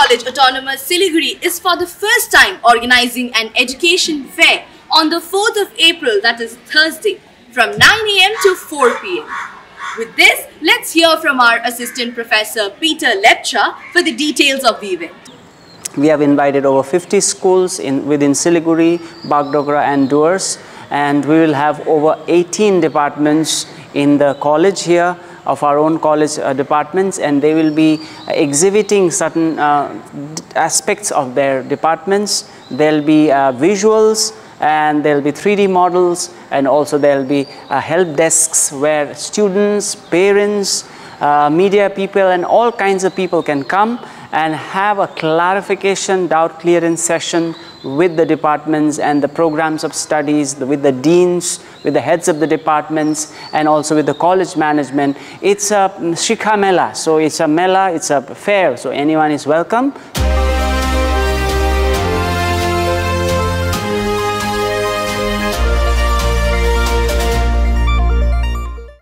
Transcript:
College Autonomous Siliguri is for the first time organizing an education fair on the 4th of April, that is Thursday, from 9 AM to 4 PM. With this, let's hear from our Assistant Professor Peter Lepcha for the details of the event. We have invited over 50 schools within Siliguri, Bagdogra and Duars, and we will have over 18 departments in the college here of our own college departments, and they will be exhibiting certain aspects of their departments. There will be visuals, and there will be 3D models, and also there will be help desks where students, parents, media people and all kinds of people can come and have a clarification, doubt clearance session with the departments and the programs of studies, with the deans, with the heads of the departments, and also with the college management. It's a Shikha Mela, so it's a Mela, it's a fair, so anyone is welcome.